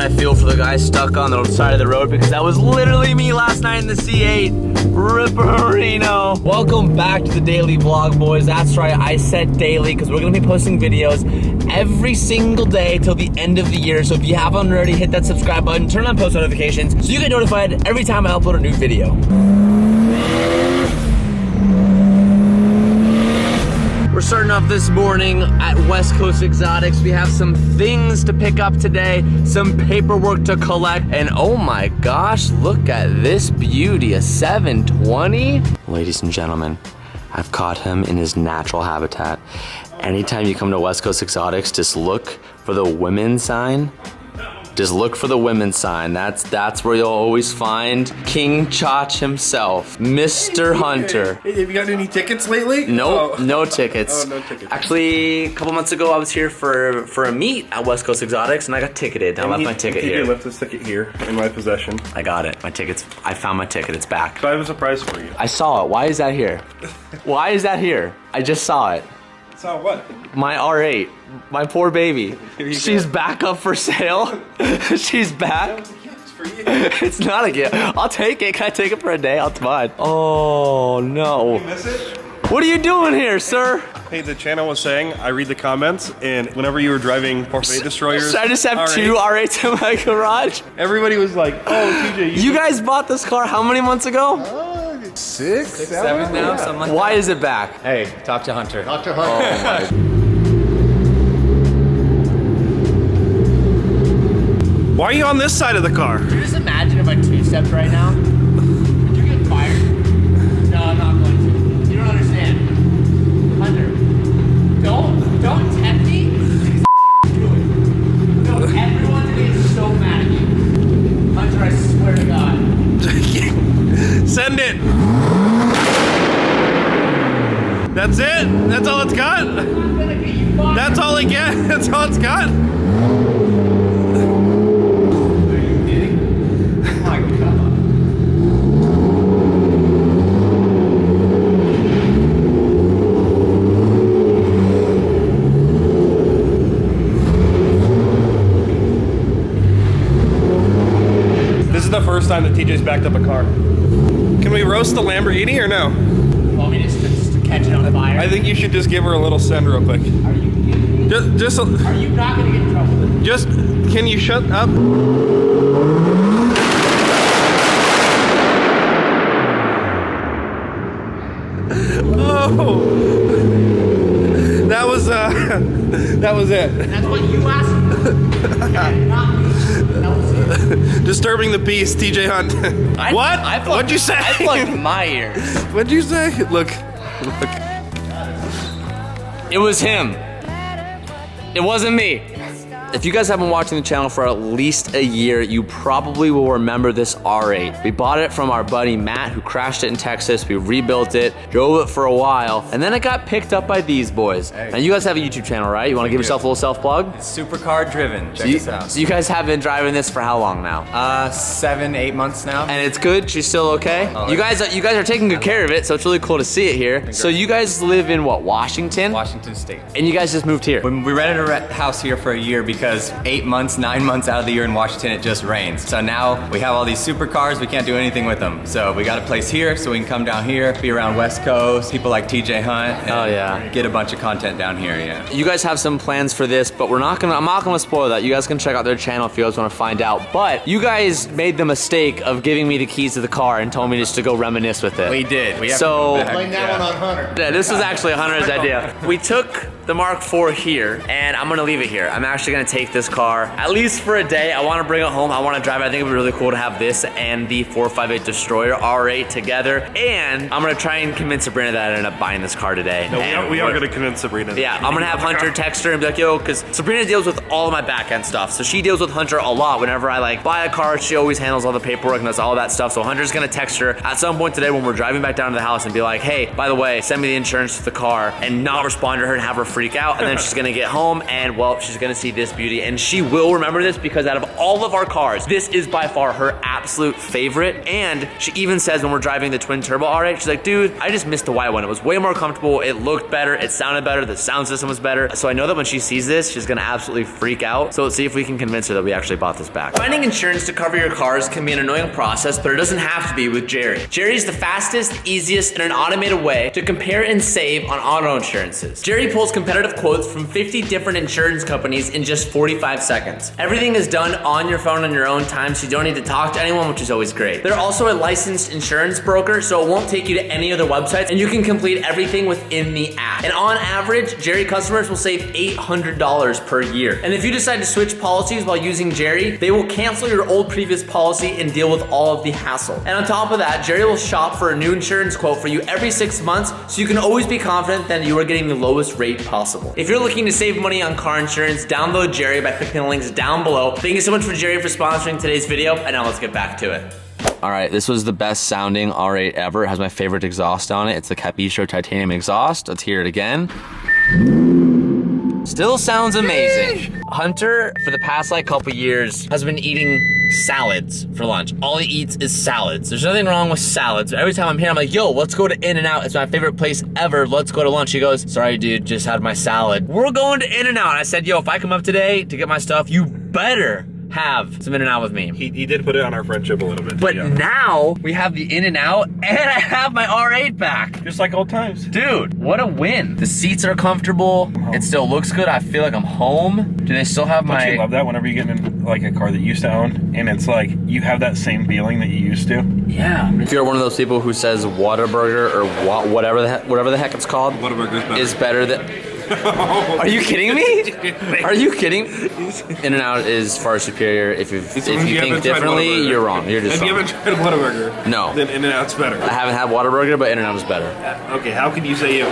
I feel for the guy stuck on the side of the road because that was literally me last night in the C8. Ripperino. Welcome back to the daily vlog, boys. That's right, I said daily because we're gonna be posting videos every single day till the end of the year. So if you haven't already, hit that subscribe button, turn on post notifications so you get notified every time I upload a new video. We're starting off this morning at West Coast Exotics. We have some things to pick up today, some paperwork to collect, and oh my gosh, look at this beauty, a 720. Ladies and gentlemen, I've caught him in his natural habitat. Anytime you come to West Coast Exotics, just look for the women's sign. Just look for the women's sign. That's where you'll always find King Chach himself, Mr. Hunter. Hey, have you gotten any tickets lately? Nope, no tickets. Oh, no tickets. Actually, a couple months ago, I was here for a meet at West Coast Exotics, and I got ticketed. I left my ticket here. You left this ticket here in my possession. I got it. My ticket's. I found my ticket. It's back. So I have a surprise for you. I saw it. Why is that here? Why is that here? I just saw it. Saw what? My R8. My poor baby. Here you She's go. back up for sale. She's back. It's for you. It's not a gift. I'll take it. Can I take it for a day? It's fine. Oh no. You miss it? What are you doing here, sir? Hey, the channel was saying, I read the comments, and whenever you were driving Poway destroyers, Should I just have R8, two R8s in my garage? everybody was like, oh, TJ, You guys bought this car how many months ago? 6, 7 now, something like Why is it back? Hey, talk to Hunter. Oh my. Why are you on this side of the car? Can you just imagine if I two-stepped right now? Would you get fired? No, I'm not going to. You don't understand. Hunter, don't tempt me because do it. No, everyone's gonna get so mad at you. Hunter, I swear to God. Send it. That's it? That's all it's got? I'm gonna get you fired. That's all it gets? That's all it's got? This is the first time that TJ's backed up a car. Can we roast the Lamborghini or no? Want me to catch it on fire? I think you should just give her a little send real quick. Are you kidding me? Just, Are you not gonna get in trouble with it? just, can you shut up? Oh, that was it. That's what you asked for. Not me. That was it. Disturbing the peace, TJ Hunt. What? What'd you say? I plugged my ears. What'd you say? Look. It was him. It wasn't me. If you guys have been watching the channel for at least a year, you probably will remember this R8. We bought it from our buddy Matt, who crashed it in Texas. We rebuilt it, drove it for a while, and then it got picked up by these boys. Hey. Now you guys have a YouTube channel, right? You want to give yourself a little self-plug? Supercar driven. Check this out. So you guys have been driving this for how long now? 7, 8 months now. And it's good? She's still okay? Oh, you guys are taking good care of it, so it's really cool to see it here. So you guys live in what, Washington? Washington State. And you guys just moved here? When we rented a house here for a year because 8 months, 9 months out of the year in Washington, it just rains. So now we have all these supercars, we can't do anything with them. So we got a place here so we can come down here, be around West Coast, people like TJ Hunt. And Oh, yeah. get a bunch of content down here, yeah. You guys have some plans for this, but I'm not gonna spoil that. You guys can check out their channel if you guys wanna find out. But you guys made the mistake of giving me the keys to the car and told me just to go reminisce with it. We did. We have So- to go back. Blame that one on Hunter. Yeah, this was actually Hunter's idea. We took the Mark IV here, and I'm gonna leave it here. I'm actually gonna take this car, at least for a day. I wanna bring it home, I wanna drive it. I think it'd be really cool to have this and the 458 Destroyer R8 together. And I'm gonna try and convince Sabrina that I ended up buying this car today. And We are going to convince Sabrina. yeah, I'm gonna have Hunter text her and be like, yo, because Sabrina deals with all of my back end stuff. So she deals with Hunter a lot. Whenever I like buy a car, she always handles all the paperwork and does all that stuff. So Hunter's gonna text her at some point today when we're driving back down to the house and be like, hey, by the way, send me the insurance to the car, and not respond to her and have her freak out, and then she's gonna get home and, well, she's gonna see this beauty, and she will remember this because out of all of our cars, this is by far her absolute favorite. And she even says when we're driving the twin turbo R8, she's like, dude, I just missed the white one. It was way more comfortable. It looked better. It sounded better. The sound system was better. So I know that when she sees this, she's gonna absolutely freak out. So let's see if we can convince her that we actually bought this back. Finding insurance to cover your cars can be an annoying process, but it doesn't have to be with Jerry. Jerry's the fastest, easiest, and an automated way to compare and save on auto insurances. Jerry pulls competitive quotes from 50 different insurance companies in just 45 seconds. Everything is done on your phone on your own time, so you don't need to talk to anyone, which is always great. They're also a licensed insurance broker, so it won't take you to any other websites, and you can complete everything within the app. And on average, Jerry customers will save $800 per year. And if you decide to switch policies while using Jerry, they will cancel your old previous policy and deal with all of the hassle. And on top of that, Jerry will shop for a new insurance quote for you every 6 months, so you can always be confident that you are getting the lowest rate possible. If you're looking to save money on car insurance, download Jerry by clicking the links down below. Thank you so much for Jerry for sponsoring today's video, and now let's get back to it. All right, this was the best sounding R8 ever. It has my favorite exhaust on it. It's the Capisce titanium exhaust. Let's hear it again. Still sounds amazing. Hunter, for the past like couple years, has been eating salads for lunch. All he eats is salads. There's nothing wrong with salads. Every time I'm here, I'm like, yo, let's go to In-N-Out. It's my favorite place ever. Let's go to lunch. He goes, sorry, dude, just had my salad. We're going to In-N-Out. I said, yo, if I come up today to get my stuff, you better have some In-N-Out with me. He did put it on our friendship a little bit. But now we have the In-N-Out and I have my R8 back. Just like old times. Dude, what a win. The seats are comfortable. It still looks good. I feel like I'm home. Do they still have Don't you love that whenever you get in like a car that you used to own and it's like you have that same feeling that you used to? Yeah. If you're one of those people who says Whataburger or whatever the heck it's called Whataburger's better. is better than... Are you kidding me? Are you kidding? In-N-Out is far superior. If you think differently, you're wrong. You're just If you wrong. haven't tried Whataburger, No. then In-N-Out's better. I haven't had Whataburger, but In-N-Out is better. Okay, how can you say you?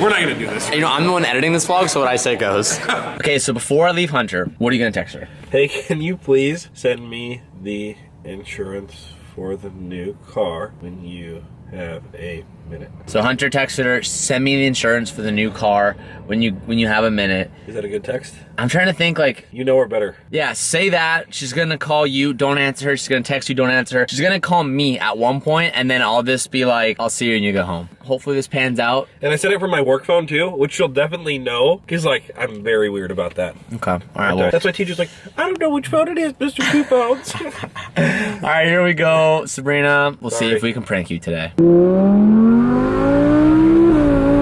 We're not gonna do this. You know, I'm the one editing this vlog, so what I say goes. Okay, so before I leave Hunter, what are you gonna text her? Hey, can you please send me the insurance for the new car when you have a minute? So Hunter texted her, send me the insurance for the new car when you have a minute. Is that a good text? I'm trying to think like, You know her better. yeah, say that. She's gonna call you, don't answer her. She's gonna text you, don't answer her. She's gonna call me at one point, and then I'll just be like, I'll see you when you go home. Hopefully this pans out. And I said it from my work phone too, which she'll definitely know, because like, I'm very weird about that. Okay, all right, well. That's why teacher's like, I don't know which phone it is, Mr. Two Phones. All right, here we go, Sabrina. We'll see if we can prank you today.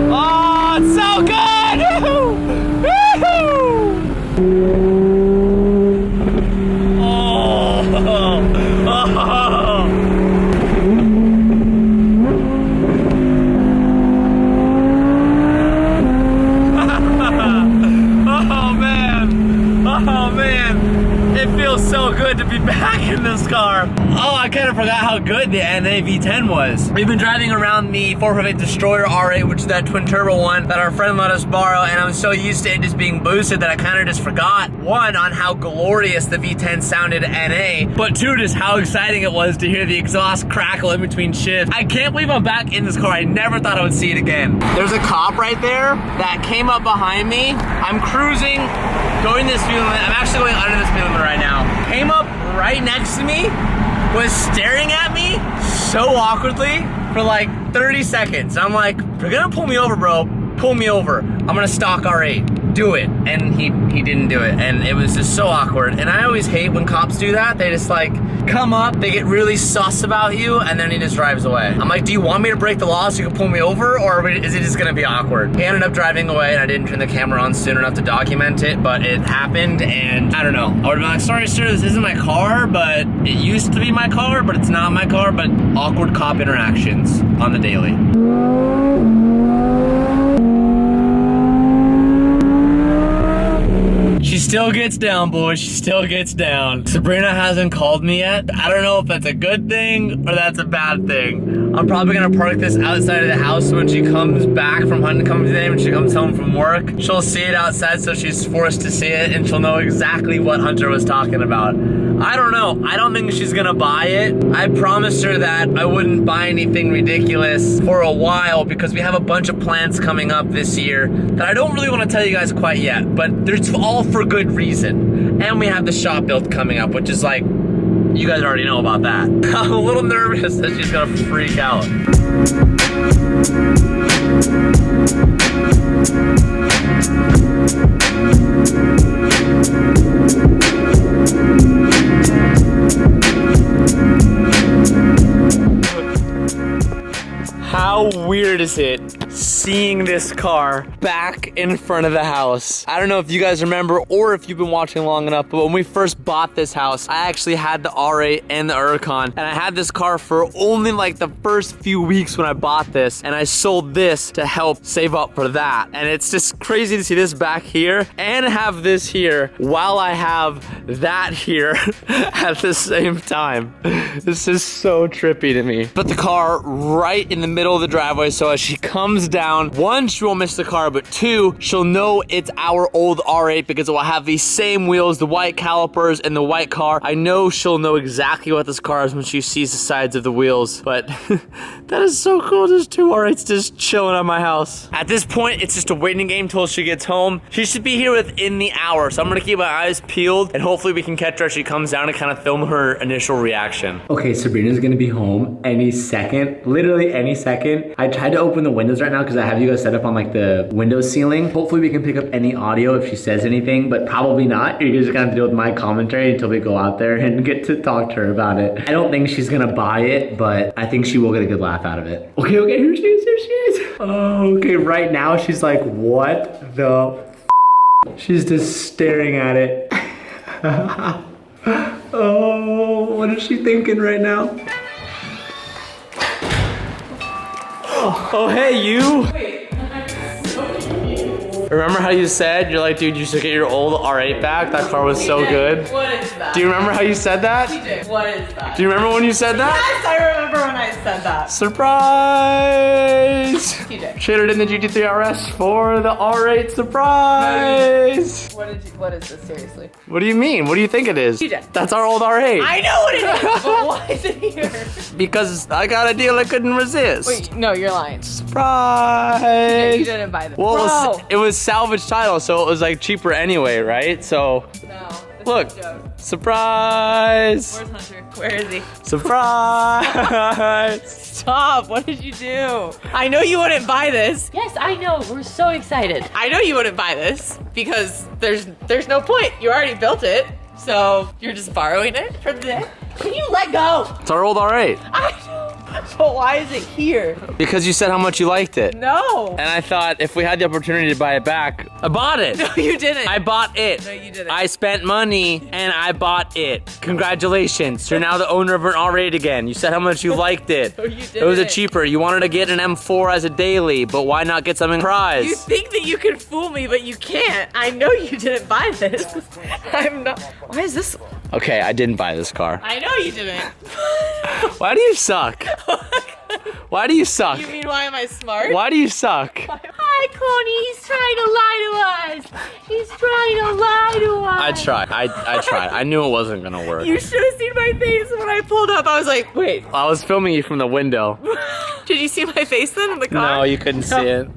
Oh, it's so good! Woo-hoo! Oh man, it feels so good to be back in this car. Oh, I kind of forgot how good the NA V10 was. We've been driving around the 458 Destroyer R8, which is that twin turbo one that our friend let us borrow, and I'm so used to it just being boosted that I kind of just forgot, one, on how glorious the V10 sounded NA, but two, just how exciting it was to hear the exhaust crackle in between shifts. I can't believe I'm back in this car. I never thought I would see it again. There's a cop right there that came up behind me. I'm cruising, going this speed limit. I'm actually going under the speed limit right now. Came up right next to me, was staring at me so awkwardly for like 30 seconds. I'm like, you're gonna pull me over, bro. Pull me over. I'm gonna stock R8. Do it. And he didn't do it. And it was just so awkward. And I always hate when cops do that. They just like come up, they get really sus about you, and then he just drives away. I'm like, do you want me to break the law so you can pull me over, or is it just gonna be awkward? He ended up driving away, and I didn't turn the camera on soon enough to document it, but it happened, and I don't know. I would've been like, sorry sir, this isn't my car, but it used to be my car, but it's not my car, but awkward cop interactions on the daily. She still gets down, boys. She still gets down. Sabrina hasn't called me yet. I don't know if that's a good thing or that's a bad thing. I'm probably gonna park this outside of the house so when she comes back from hunting company today, when she comes home from work, she'll see it outside, so she's forced to see it and she'll know exactly what Hunter was talking about. I don't know. I don't think she's gonna buy it. I promised her that I wouldn't buy anything ridiculous for a while because we have a bunch of plans coming up this year that I don't really want to tell you guys quite yet, but it's all for good reason. And we have the shop build coming up, which is like, you guys already know about that. I'm a little nervous that she's gonna freak out. How weird is it seeing this car back in front of the house? I don't know if you guys remember or if you've been watching long enough, but when we first bought this house, I actually had the R8 and the Urcon, and I had this car for only like the first few weeks when I bought this, and I sold this to help save up for that. And it's just crazy to see this back here and have this here while I have that here at the same time. This is so trippy to me. Put the car right in the middle of the driveway, so as she comes down, one, she won't miss the car, but two, she'll know it's our old R8 because it will have these same wheels, the white calipers and the white car. I know she'll know exactly what this car is when she sees the sides of the wheels, but that is so cool. There's two R8s just chilling at my house. At this point, it's just a waiting game till she gets home. She should be here within the hour, so I'm gonna keep my eyes peeled and hopefully we can catch her as she comes down and kind of film her initial reaction. Okay, Sabrina's gonna be home any second, literally any second. I tried to open the windows right now because I have you guys set up on like the window ceiling. Hopefully we can pick up any audio if she says anything, but probably not. You're just gonna have to deal with my commentary until we go out there and get to talk to her about it. I don't think she's gonna buy it, but I think she will get a good laugh out of it. Okay, here she is. Oh, okay, right now she's like, what the f? She's just staring at it. Oh, what is she thinking right now? Oh, hey, you. Wait, I'm so confused. Remember how you said, you're like, dude, you should get your old R8 back? That car was so good. What is that? Do you remember how you said that? TJ, what is that? Do you remember when you said that? Yes, I remember when I said that. Surprise! TJ. Traded in the GT3 RS for the R8 surprise! What is this, seriously? What do you mean? What do you think it is? TJ. That's our old R8. I know what it is, but why is it here? Because I got a deal I couldn't resist. Wait, no, you're lying. Surprise! TJ, you didn't buy this. Well, it was salvage title, so it was like cheaper anyway, right? So, No, this look, is a joke. surprise! Where's Hunter? Where is he? Surprise! Stop, what did you do? I know you wouldn't buy this. Yes, I know. We're so excited. I know you wouldn't buy this because there's no point. You already built it, so you're just borrowing it from the. Can you let go? It's our old R8. I know. But why is it here? Because you said how much you liked it. No. And I thought if we had the opportunity to buy it back, I bought it. No, you didn't. I bought it. No, you didn't. I spent money and I bought it. Congratulations. You're now the owner of an R8 again. You said how much you liked it. No, you It was a didn't. cheaper. You wanted to get an M4 as a daily, but why not get something prize? You think that you can fool me, but you can't. I know you didn't buy this. I'm not. Why is this? Okay, I didn't buy this car. I know you didn't. Why do you suck? Why do you suck? You mean why am I smart? Why do you suck? Hi, Coney. He's trying to lie to us. He's trying to lie to us. I tried. I tried. I knew it wasn't gonna work. You should have seen my face when I pulled up. I was like, wait. I was filming you from the window. Did you see my face then in the car? No, you couldn't see it.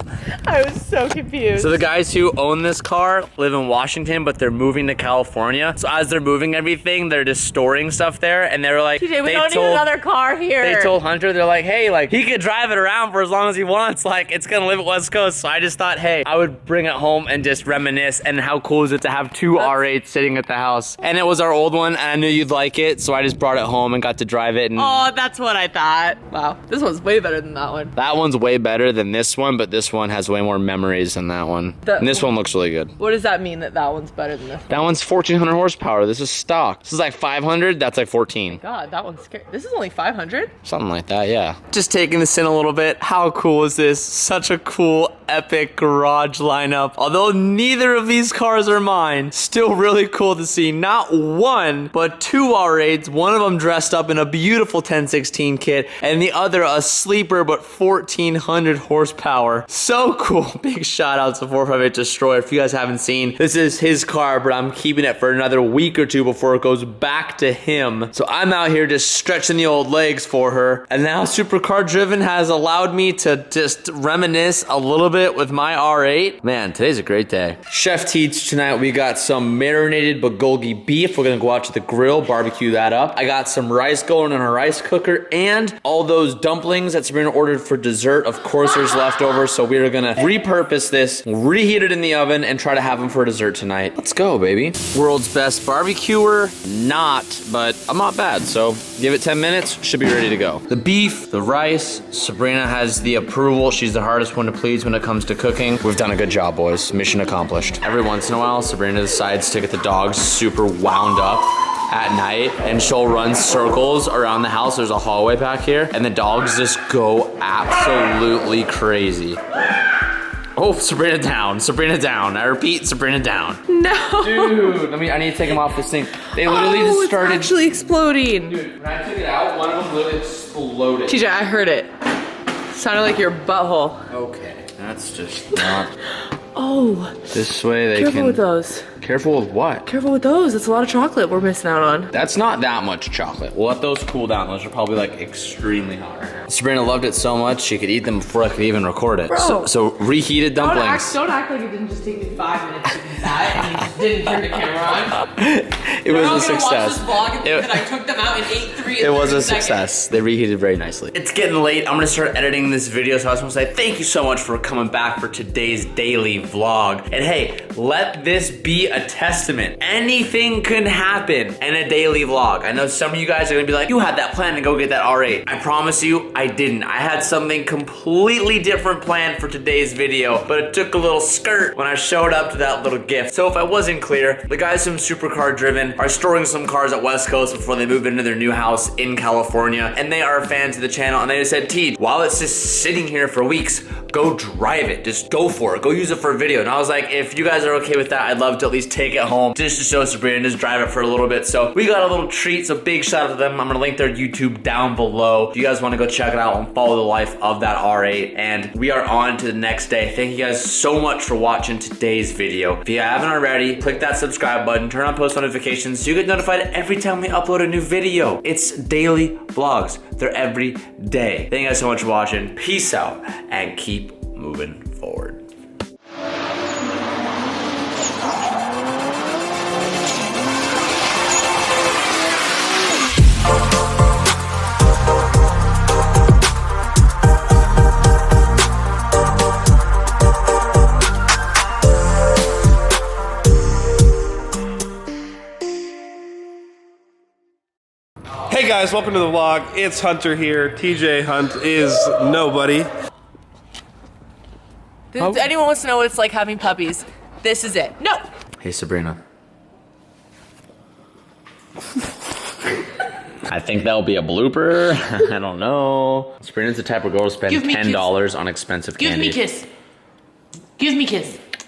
I was so confused. So the guys who own this car live in Washington, but they're moving to California. So as they're moving everything, they're just storing stuff there, and they were like, TJ, we don't need another car here. They told Hunter, they're like, hey, like, he could drive it around for as long as he wants. Like, it's gonna live at West Coast. So I just thought, hey, I would bring it home and just reminisce. And how cool is it to have two R8s sitting at the house? And it was our old one, and I knew you'd like it, so I just brought it home and got to drive it. And Oh, that's what I thought. Wow, this one's way better than that one. that one's way better than this one, but this one has way more memories than that one. And this one looks really good. What does that mean that one's better than this? That one's 1,400 horsepower. This is stock. This is like 500. That's like 14. God, that one's scary. This is only 500? Something like that, yeah. Just taking this in a little bit. How cool is this? Such a cool epic garage lineup. Although neither of these cars are mine, still really cool to see not one, but two R8s. One of them dressed up in a beautiful 1016 kit, and the other a sleeper but 1400 horsepower. So cool. Big shout out to 458 Destroyer. If you guys haven't seen, this is his car, but I'm keeping it for another week or two before it goes back to him. So I'm out here just stretching the old legs for her. And now Supercar Driven has allowed me to just reminisce a little bit with my R8. Man, today's a great day. Chef Teach tonight, we got some marinated bulgogi beef. We're gonna go out to the grill, barbecue that up. I got some rice going in a rice cooker, and all those dumplings that Sabrina ordered for dessert. Of course, there's leftover, so we are gonna repurpose this, reheat it in the oven, and try to have them for dessert tonight. Let's go, baby. World's best barbecuer? Not, but I'm not bad, so give it 10 minutes, should be ready to go. The beef, the rice, Sabrina has the approval. She's the hardest one to please when it comes to cooking. We've done a good job, boys. Mission accomplished. Every once in a while, Sabrina decides to get the dogs super wound up at night, and she'll run circles around the house. There's a hallway back here, and the dogs just go absolutely crazy. Oh, Sabrina down. Sabrina down. I repeat, Sabrina down. No. Dude, I need to take them off this thing. They literally just started. It's actually exploding. Dude, when I took it out, one of them literally exploded. TJ, I heard it. Sounded like your butthole. Okay, that's just not. Oh. This way they Careful can. with those. Careful with what? Careful with those. It's a lot of chocolate we're missing out on. That's not that much chocolate. We'll let those cool down. Those are probably like extremely hot right now. Sabrina loved it so much she could eat them before I could even record it. Bro. So reheated dumplings. Don't act like it didn't just take me 5 minutes to do that and you just didn't turn the camera on. It was a success. Watch this vlog and think that I took them out in 8:3. It was a success. They reheated very nicely. It's getting late. I'm gonna start editing this video, so I just want to say thank you so much for coming back for today's daily vlog. And hey, let this be a testament. Anything can happen in a daily vlog. I know some of you guys are gonna be like, you had that plan to go get that R8. I promise you, I didn't. I had something completely different planned for today's video, but it took a little skirt when I showed up to that little gift. So if I wasn't clear, the guys from Supercar Driven are storing some cars at West Coast before they move into their new house in California, and they are fans of the channel, and they just said, T, while it's just sitting here for weeks, go drive it. Just go for it. Go use it for a video. And I was like, if you guys are okay with that, I'd love to at least take it home just to show Sabrina and just drive it for a little bit. So we got a little treat. So big shout out to them. I'm gonna link their YouTube down below. If you guys want to go check it out and follow the life of that R8. And we are on to the next day. Thank you guys so much for watching today's video. If you haven't already, click that subscribe button, turn on post notifications so you get notified every time we upload a new video. It's daily vlogs. They're every day. Thank you guys so much for watching. Peace out and keep moving forward. Hey guys, welcome to the vlog. It's Hunter here. TJ Hunt is nobody. If anyone wants to know what it's like having puppies, this is it. No. Hey, Sabrina. I think that'll be a blooper. I don't know. Sabrina's the type of girl to spend $10 on expensive candy. Give me kiss. Give me kiss.